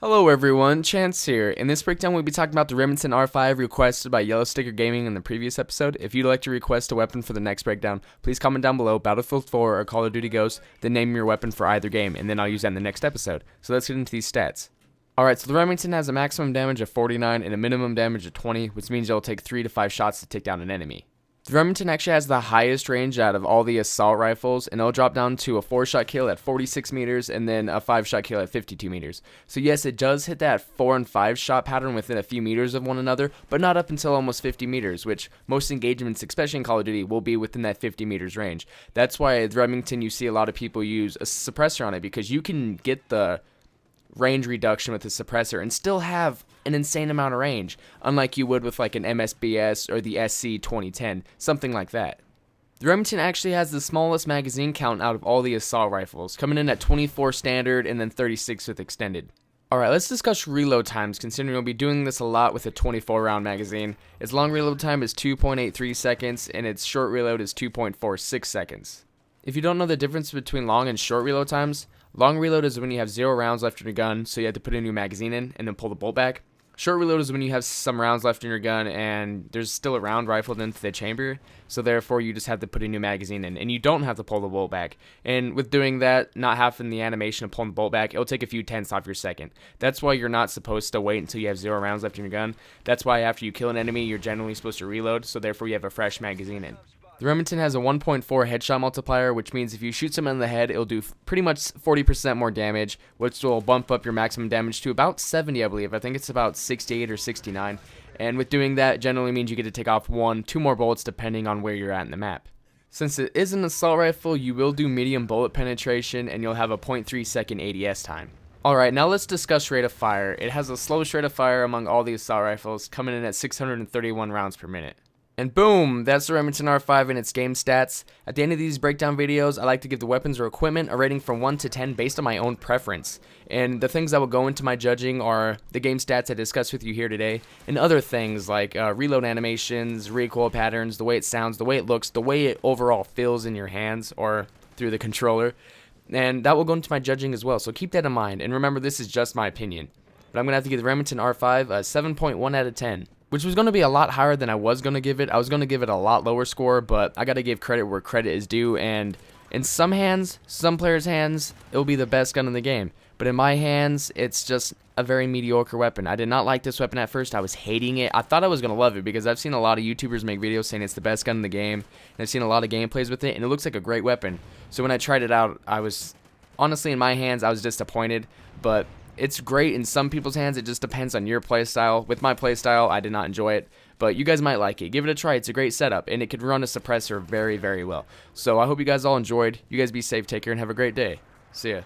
Hello everyone, Chance here. In this breakdown we'll be talking about the Remington R5 requested by Yellow Sticker Gaming in the previous episode. If you'd like to request a weapon for the next breakdown, please comment down below Battlefield 4 or Call of Duty Ghosts, then name your weapon for either game, and then I'll use that in the next episode. So let's get into these stats. Alright, so the Remington has a maximum damage of 49 and a minimum damage of 20, which means it'll take 3 to 5 shots to take down an enemy. The Remington actually has the highest range out of all the assault rifles, and it'll drop down to a 4-shot kill at 46 meters and then a 5-shot kill at 52 meters. So yes, it does hit that 4 and 5 shot pattern within a few meters of one another, but not up until almost 50 meters, which most engagements, especially in Call of Duty, will be within that 50 meters range. That's why the Remington, you see a lot of people use a suppressor on it, because you can get the range reduction with a suppressor and still have an insane amount of range, unlike you would with like an MSBS or the SC 2010, something like that. The Remington actually has the smallest magazine count out of all the assault rifles, coming in at 24 standard and then 36 with extended. Alright, let's discuss reload times, considering we'll be doing this a lot with a 24 round magazine. Its long reload time is 2.83 seconds and its short reload is 2.46 seconds. If you don't know the difference between long and short reload times, long reload is when you have 0 rounds left in your gun, so you have to put a new magazine in and then pull the bolt back. Short reload is when you have some rounds left in your gun and there's still a round rifled into the chamber, so therefore you just have to put a new magazine in and you don't have to pull the bolt back. And with doing that, not having the animation of pulling the bolt back, it'll take a few tenths off your second. That's why you're not supposed to wait until you have 0 rounds left in your gun. That's why after you kill an enemy, you're generally supposed to reload, so therefore you have a fresh magazine in. The Remington has a 1.4 headshot multiplier, which means if you shoot someone in the head, it'll do pretty much 40% more damage, which will bump up your maximum damage to about 70, I believe. I think it's about 68 or 69. And with doing that, generally means you get to take off 1-2 more bullets depending on where you're at in the map. Since it is an assault rifle, you will do medium bullet penetration, and you'll have a 0.3 second ADS time. Alright, now let's discuss rate of fire. It has the slowest rate of fire among all the assault rifles, coming in at 631 rounds per minute. And boom, that's the Remington R5 and its game stats. At the end of these breakdown videos, I like to give the weapons or equipment a rating from 1 to 10 based on my own preference. And the things that will go into my judging are the game stats I discussed with you here today, and other things like reload animations, recoil patterns, the way it sounds, the way it looks, the way it overall feels in your hands or through the controller. And that will go into my judging as well, so keep that in mind. And remember, this is just my opinion. But I'm going to have to give the Remington R5 a 7.1 out of 10. Which was going to be a lot higher than I was going to give it. I was going to give it a lot lower score, but I got to give credit where credit is due, and in some hands, some players' hands, it will be the best gun in the game. But in my hands, it's just a very mediocre weapon. I did not like this weapon at first. I was hating it. I thought I was going to love it because I've seen a lot of YouTubers make videos saying it's the best gun in the game, and I've seen a lot of gameplays with it, and it looks like a great weapon. So when I tried it out, I was, honestly, in my hands, I was disappointed, but it's great in some people's hands. It just depends on your playstyle. With my playstyle, I did not enjoy it, but you guys might like it. Give it a try. It's a great setup, and it could run a suppressor very, very well. So I hope you guys all enjoyed. You guys be safe, take care, and have a great day. See ya.